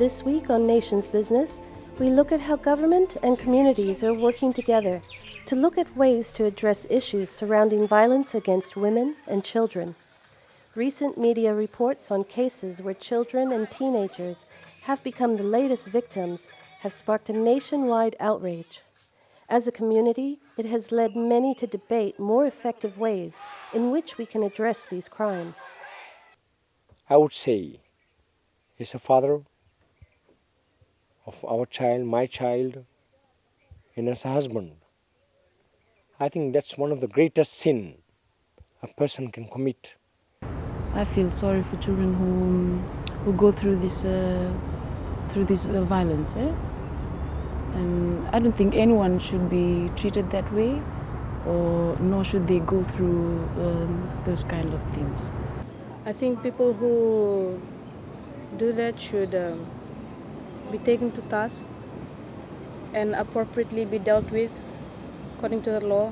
This week on Nation's Business, we look at how government and communities are working together to look at ways to address issues surrounding violence against women and children. Recent media reports on cases where children and teenagers have become the latest victims have sparked a nationwide outrage. As a community, it has led many to debate more effective ways in which we can address these crimes. I would say, as a father of our child, my child, and as a husband, I think that's one of the greatest sin a person can commit. I feel sorry for children who go through this violence, and I don't think anyone should be treated that way, or nor should they go through those kind of things. I think people who do that should be taken to task and appropriately be dealt with according to the law.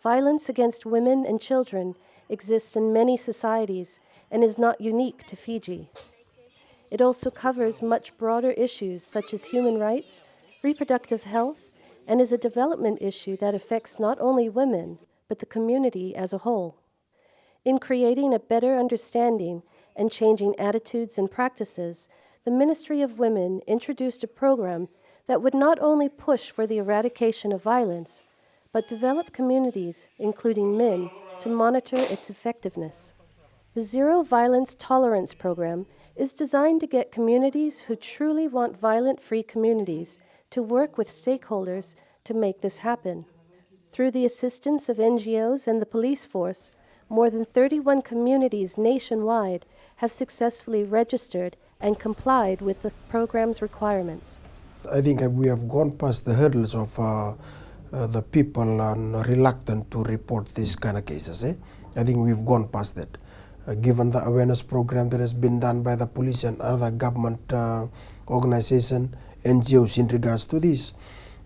Violence against women and children exists in many societies and is not unique to Fiji. It also covers much broader issues such as human rights, reproductive health, and is a development issue that affects not only women, but the community as a whole. In creating a better understanding and changing attitudes and practices, the Ministry of Women introduced a program that would not only push for the eradication of violence, but develop communities, including men, to monitor its effectiveness. The Zero Violence Tolerance Program is designed to get communities who truly want violent-free communities to work with stakeholders to make this happen. Through the assistance of NGOs and the police force, more than 31 communities nationwide have successfully registered and complied with the program's requirements. I think we have gone past the hurdles of the people are reluctant to report these kind of cases. I think we've gone past that. Given the awareness program that has been done by the police and other government organizations, NGOs in regards to this,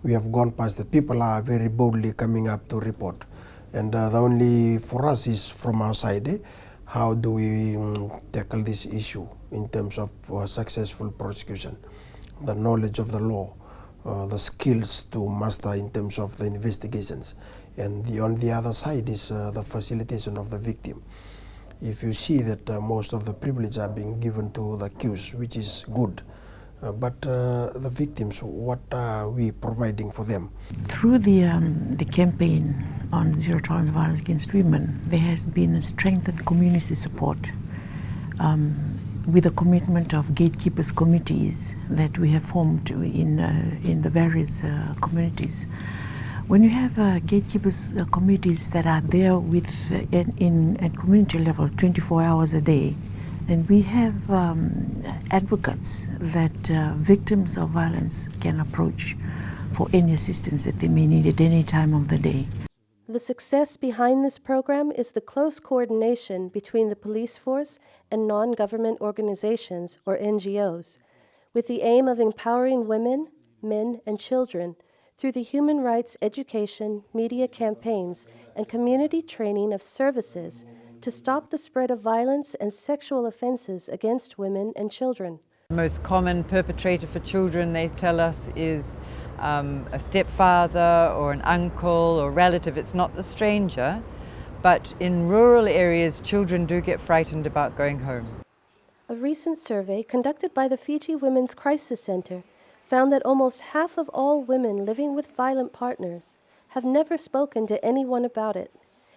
we have gone past that. People are very boldly coming up to report. And the only for us is from our side, how do we tackle this issue in terms of successful prosecution, the knowledge of the law, the skills to master in terms of the investigations. And on the other side is the facilitation of the victim. If you see that most of the privilege are being given to the accused, which is good, but the victims, what are we providing for them? Through the campaign on Zero Tolerance Violence Against Women, there has been a strengthened community support with the commitment of gatekeepers committees that we have formed in the various communities. When you have gatekeepers committees that are there with at community level 24 hours a day, and we have advocates that victims of violence can approach for any assistance that they may need at any time of the day. The success behind this program is the close coordination between the police force and non-government organizations, or NGOs, with the aim of empowering women, men, and children through the human rights education, media campaigns, and community training of services to stop the spread of violence and sexual offenses against women and children. The most common perpetrator for children, they tell us, is a stepfather or an uncle or relative. It's not the stranger, but in rural areas, children do get frightened about going home. A recent survey conducted by the Fiji Women's Crisis Center found that almost half of all women living with violent partners have never spoken to anyone about it,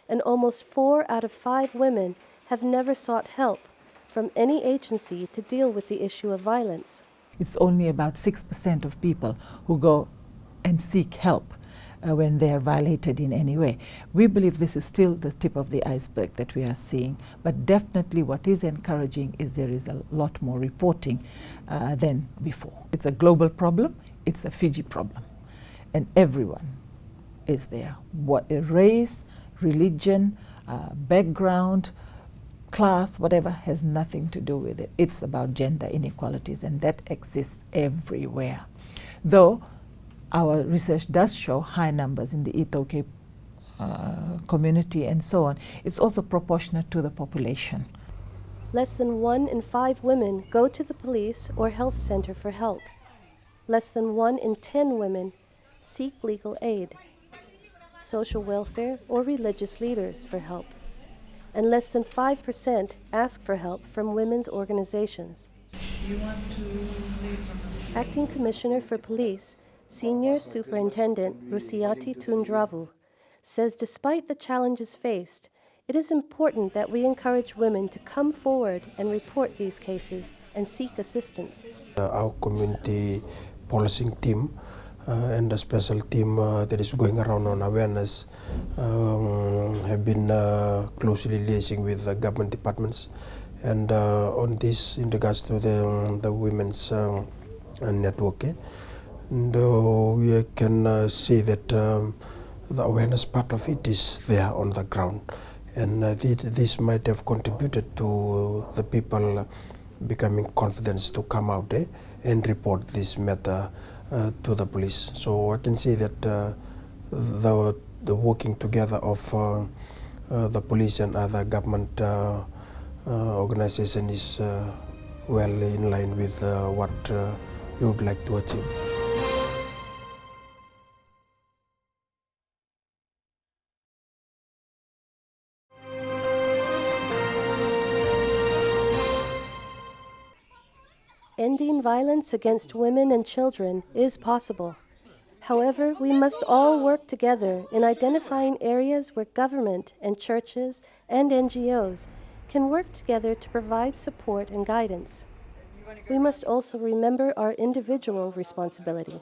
and almost 4 out of 5 women have never sought help from any agency to deal with the issue of violence. It's only about 6% of people who go and seek help when they are violated in any way. We believe this is still the tip of the iceberg that we are seeing, but definitely what is encouraging is there is a lot more reporting than before. It's a global problem, it's a Fiji problem, and everyone is there. What race, religion, background, class, whatever, has nothing to do with it. It's about gender inequalities, and that exists everywhere. Though our research does show high numbers in the Itoke community and so on, it's also proportionate to the population. Less than 1 in 5 women go to the police or health center for help. Less than 1 in 10 women seek legal aid, social welfare, or religious leaders for help. And less than 5% ask for help from women's organizations. Acting Commissioner for Police, Senior Superintendent Rusiati Tundravu, says despite the challenges faced, it is important that we encourage women to come forward and report these cases and seek assistance. Our community policing team and the special team that is going around on awareness have been closely liaising with the government departments, and on this in regards to the women's network, and we can see that the awareness part of it is there on the ground, and this might have contributed to the people becoming confident to come out and report this matter to the police. So I can see that the working together of the police and other government organization is well in line with what we would like to achieve. Ending violence against women and children is possible. However, we must all work together in identifying areas where government and churches and NGOs can work together to provide support and guidance. We must also remember our individual responsibility.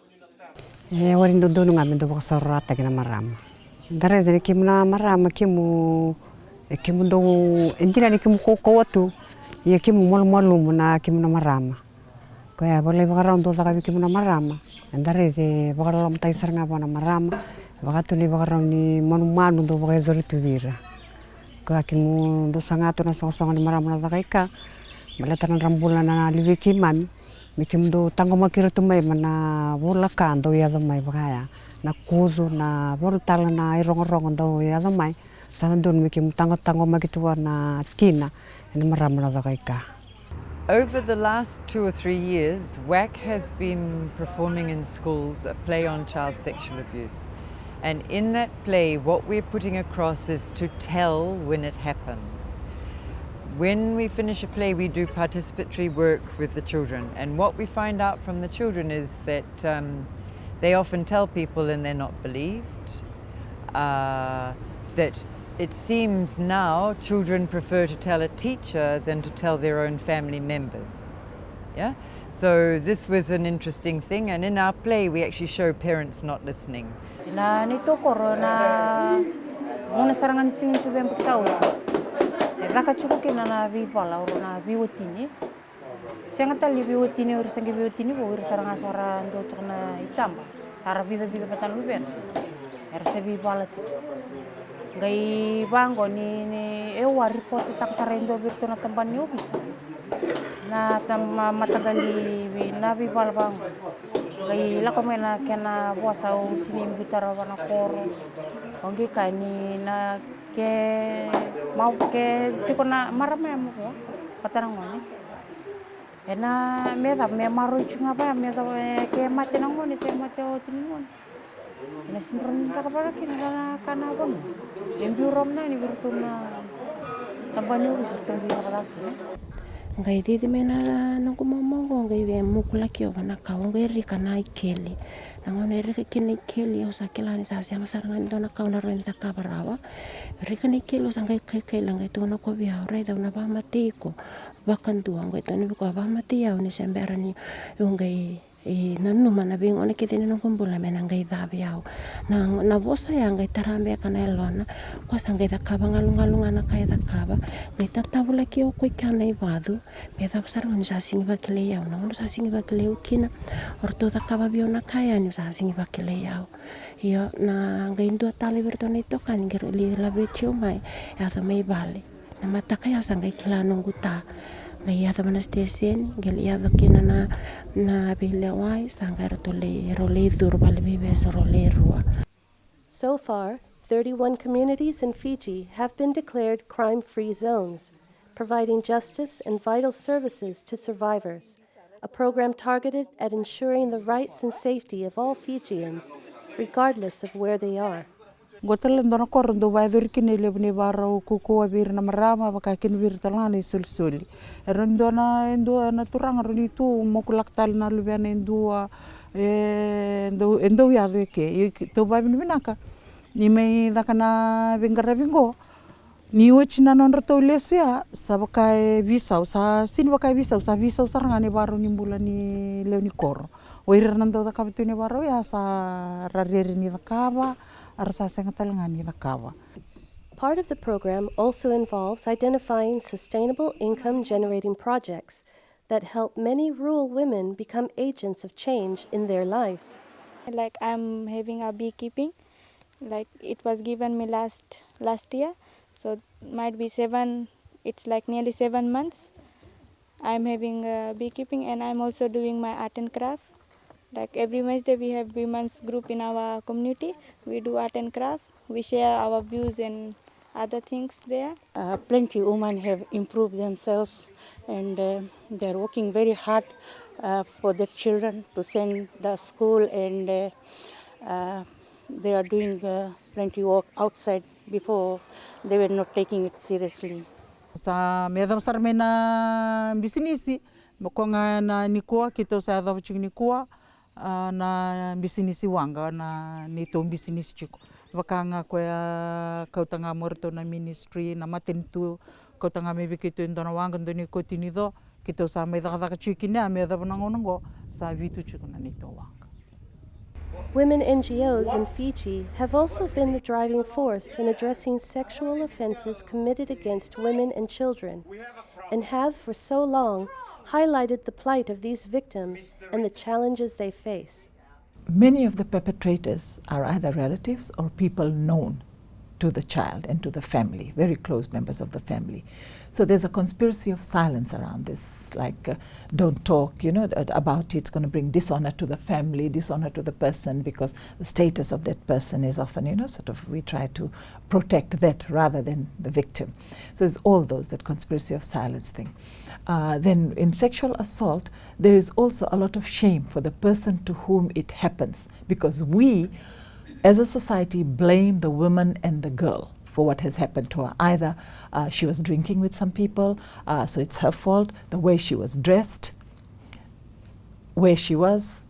Warindo dono nga mendo bakasarata kina marama. Dare dare kimna marama kimu do endira ni kimu koko watu ya kimu molu na kimna marama. Kaya boleh bakarang do sakabi kimna marama. Dare de bakaram tai saranga bona marama. Bakatuli bakarang ni manu do bakazori tubira. Kaya kimu do sangato na sosong ni marama na sakaika. Malatan rambulan na liwikiman. Mikim do tango makira tumay mana bola kando ya damay bakaya na kuzo na bol tala na irong do ya damay sana don mikim tango makituwa na tina na marama na sakaika. Over the last 2 or 3 years, WAC has been performing in schools a play on child sexual abuse. And in that play, what we're putting across is to tell when it happens. When we finish a play, we do participatory work with the children. And what we find out from the children is that they often tell people and they're not believed. That it seems now children prefer to tell a teacher than to tell their own family members. Yeah? So this was an interesting thing, and in our play we actually show parents not listening. Na nito corona muna sarangan sing subem putau. Daka cukup kena na vipala or na viwatini. Siang tali viwatini or sangi viwatini bo ir sarang do na itamba. Sara vida patan luben. Erse vipala tu. Gai bango ni ewa report tak sarendo virtu na tamban ni obis. Na matagali na vipala bango. Gai la komena kena bosa o sinim bitara wana koro. Ongi kani na ke mau ke tiko na marama mo ko patarang ngoni. Ena me maru chunga ba me ke mate nang ngoni se mate o tingon. Ena sinron ta kapara kina kana bon. Emburom na ni virtuna tabanyo sa tumbi kapara. Ngai didi mena nang kumomongo ngai ve mukula kio bana ka ngai rika na ikeli. Nangone rika kini ikeli o sakela ni sa siang sarangan do na ka na renta ka barawa. Rika ni ikeli o sangai kai ngai to na ko bia ore da na ba mati ko. Bakan tu ngai to ni ko ba mati ya ni sembera ni ngai nanu mana bing one kiti nang kumbula mena ngai dabi au na bosa ya ngai tarambe kana elona ko sangai da kaba ngalunga na kai da kaba ngai tatabula ki o koi kana ibadu me da pasar ngani sa singi bakile ya na ngoni sa singi bakile ukina orto da kaba bio na kaya ni sa singi bakile ya yo na ngai ndo tali vertone to kan ngir li la becho mai ya da mai bale na mata kaya sangai kila nunguta ngai ada mana stesen gel ada kina na bilawai sangar tole role dur balbibe role rua. So far, 31 communities in Fiji have been declared crime-free zones, providing justice and vital services to survivors, a program targeted at ensuring the rights and safety of all Fijians, regardless of where they are. Gotal ndona korndo vaiduri kinele bne barau kuku abir na marama bakakin wir talana sulsuli. Rondona endo na turang roni tu mokulaktal na lubiana endo ya veke to babin binaka. Ni mai dakana bingara bingo. Ni wachina nonra to lesya sabakai visau sa sin bakai visau sarangane baru ni bulan ni leoni kor. Oirer nando da kabitune baru ya sa rareri ni dakaba arsa sengatalanga ni dakaba. Part of the program also involves identifying sustainable income generating projects that help many rural women become agents of change in their lives. Like I'm having a beekeeping, like it was given me last year. So might be it's like nearly 7 months. I'm having beekeeping and I'm also doing my art and craft. Like every Wednesday we have women's group in our community. We do art and craft. We share our views and other things there. Plenty of women have improved themselves and they're working very hard for their children to send the school and they are doing plenty work outside. Before they were not taking it seriously. Sa medam sarmena bisinisi mokonga na nikua kito sa da buching nikua na bisinisi wanga na nito bisinisi chiko wakanga kwa kautanga morto na ministry na matentu kautanga maybe kito indona wanga ndoni kotinido kito sa medha da chikina medha banangongo sa vitu chiko na nito wanga. Women NGOs in Fiji have also been the driving force in addressing sexual offenses committed against women and children, and have for so long highlighted the plight of these victims and the challenges they face. Many of the perpetrators are either relatives or people known to the child and to the family, very close members of the family. So there's a conspiracy of silence around this, like don't talk, about it. It's going to bring dishonor to the family, dishonor to the person, because the status of that person is often, we try to protect that rather than the victim. So there's all that conspiracy of silence thing. Then in sexual assault, there is also a lot of shame for the person to whom it happens, because we, as a society, blame the woman and the girl for what has happened to her. Either she was drinking with some people, so it's her fault, the way she was dressed, where she was,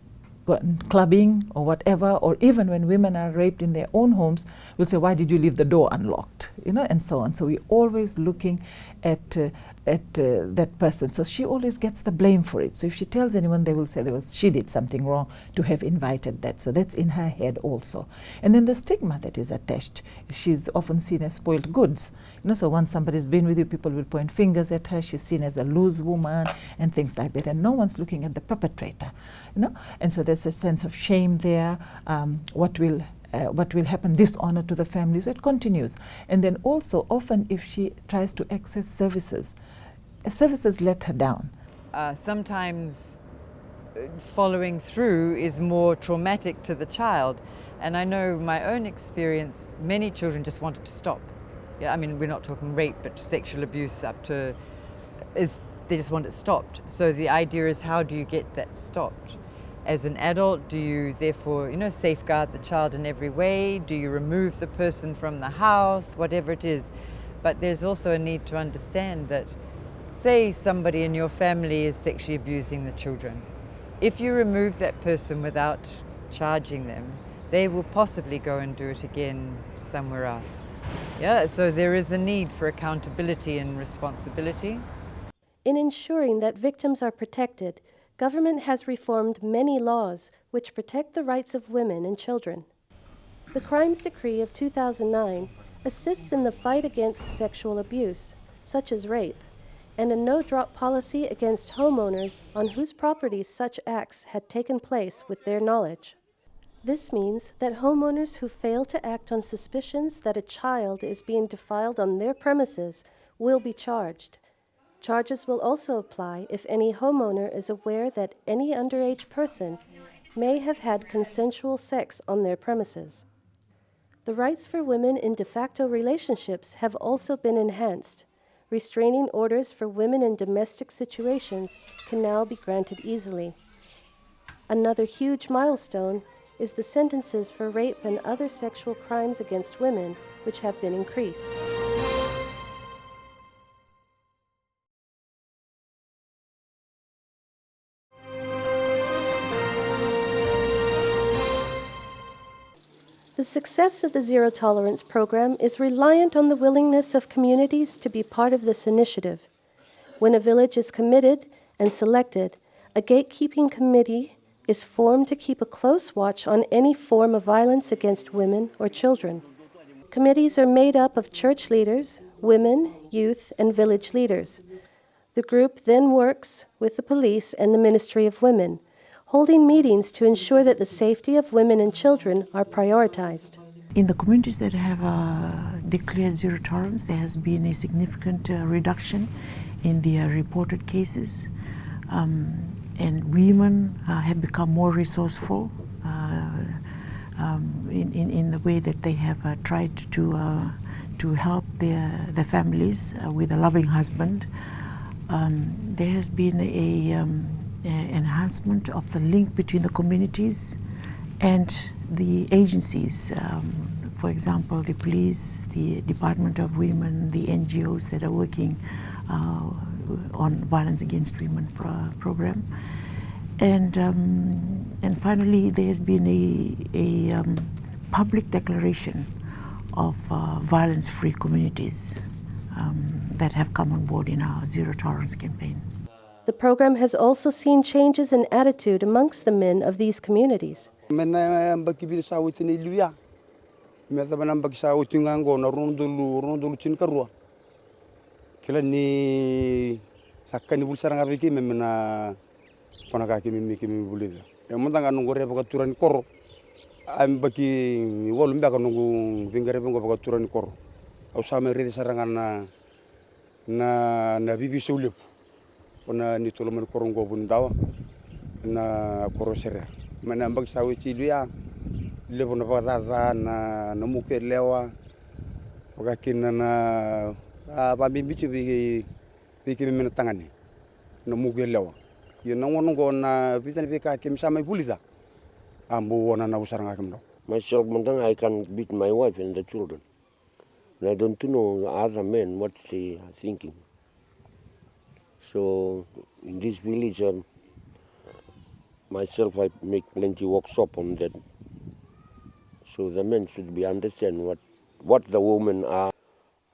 clubbing or whatever, or even when women are raped in their own homes, we'll say, why did you leave the door unlocked? And so on. So we're always looking at that person. So she always gets the blame for it. So if she tells anyone, they will say she did something wrong to have invited that. So that's in her head also. And then the stigma that is attached. She's often seen as spoiled goods. So once somebody's been with you, people will point fingers at her. She's seen as a loose woman and things like that. And no one's looking at the perpetrator. And so there's a sense of shame there. What will happen, dishonor to the family. So it continues. And then also, often if she tries to access services let her down. Sometimes following through is more traumatic to the child. And I know my own experience, many children just wanted to stop. Yeah, I mean, we're not talking rape, but sexual abuse they just want it stopped. So the idea is, how do you get that stopped? As an adult, do you therefore, safeguard the child in every way? Do you remove the person from the house? Whatever it is. But there's also a need to understand that, say somebody in your family is sexually abusing the children. If you remove that person without charging them, they will possibly go and do it again somewhere else. Yeah, so there is a need for accountability and responsibility. In ensuring that victims are protected, government has reformed many laws which protect the rights of women and children. The Crimes Decree of 2009 assists in the fight against sexual abuse, such as rape, and a no-drop policy against homeowners on whose properties such acts had taken place with their knowledge. This means that homeowners who fail to act on suspicions that a child is being defiled on their premises will be charged. Charges will also apply if any homeowner is aware that any underage person may have had consensual sex on their premises. The rights for women in de facto relationships have also been enhanced. restraining orders for women in domestic situations can now be granted easily. Another huge milestone is the sentences for rape and other sexual crimes against women, which have been increased. The success of the Zero Tolerance program is reliant on the willingness of communities to be part of this initiative. When a village is committed and selected, a gatekeeping committee is formed to keep a close watch on any form of violence against women or children. Committees are made up of church leaders, women, youth, and village leaders. The group then works with the police and the Ministry of Women, holding meetings to ensure that the safety of women and children are prioritized. In the communities that have declared zero tolerance, there has been a significant reduction in the reported cases, and women have become more resourceful in the way that they have tried to help their families with a loving husband. There has been an enhancement of the link between the communities and the agencies. For example, the police, the Department of Women, the NGOs that are working on violence against women program. And finally, there has been a public declaration of violence-free communities that have come on board in our Zero Tolerance campaign. The program has also seen changes in attitude amongst the men of these communities. Ona ni tolo men korongo bundawa na korosere mana mbak sawi ci luya lebo na bada na muke lewa wakakin na ba mi bici bi men tangani na muke lewa ye na wono go na bitan bi ka kim sama bulisa ambu wona na usaranga kim do. Myself, I can beat my wife and the children. And I don't know other men what they are thinking. So in this village, myself, I make plenty workshop on that. So the men should be understand what the women are.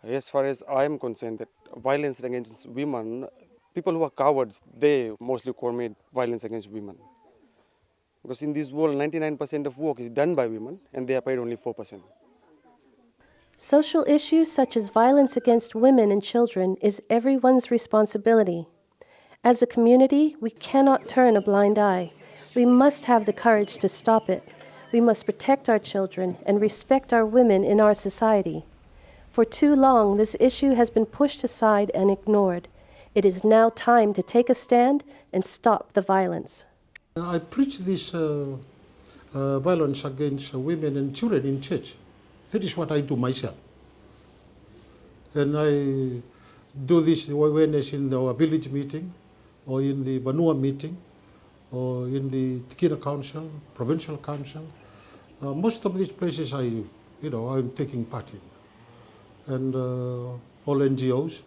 As far as I am concerned, that violence against women, people who are cowards, they mostly commit violence against women. Because in this world, 99% of work is done by women, and they are paid only 4%. Social issues such as violence against women and children is everyone's responsibility. As a community, we cannot turn a blind eye. We must have the courage to stop it. We must protect our children and respect our women in our society. For too long, this issue has been pushed aside and ignored. It is now time to take a stand and stop the violence. I preach this violence against women and children in church. That is what I do myself. And I do this awareness in our village meeting, or in the Banua meeting, or in the Tikina Council, Provincial Council. Most of these places I'm taking part in. And all NGOs.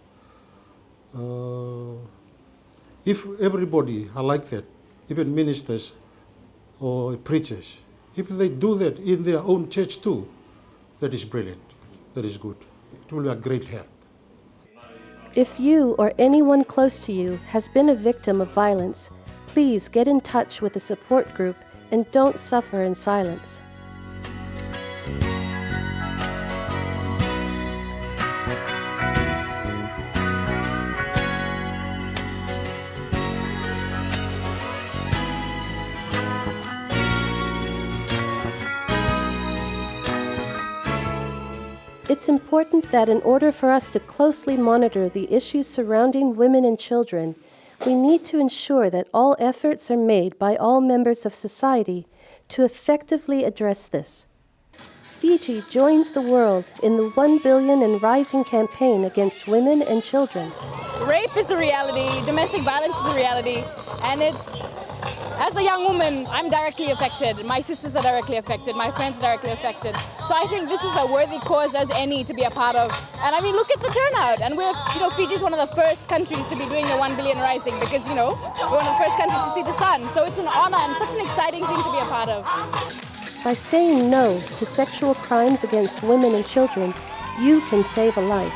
If everybody are like that, even ministers or preachers, if they do that in their own church too, that is brilliant, that is good. It will be a great help. If you or anyone close to you has been a victim of violence, please get in touch with a support group and don't suffer in silence. It's important that in order for us to closely monitor the issues surrounding women and children, we need to ensure that all efforts are made by all members of society to effectively address this. Fiji joins the world in the 1 billion and rising campaign against women and children. Rape is a reality, domestic violence is a reality, and as a young woman, I'm directly affected. My sisters are directly affected. My friends are directly affected. So I think this is a worthy cause as any to be a part of. And I mean, look at the turnout. And Fiji is one of the first countries to be doing the 1 billion rising because, we're one of the first countries to see the sun. So it's an honor and such an exciting thing to be a part of. By saying no to sexual crimes against women and children, you can save a life.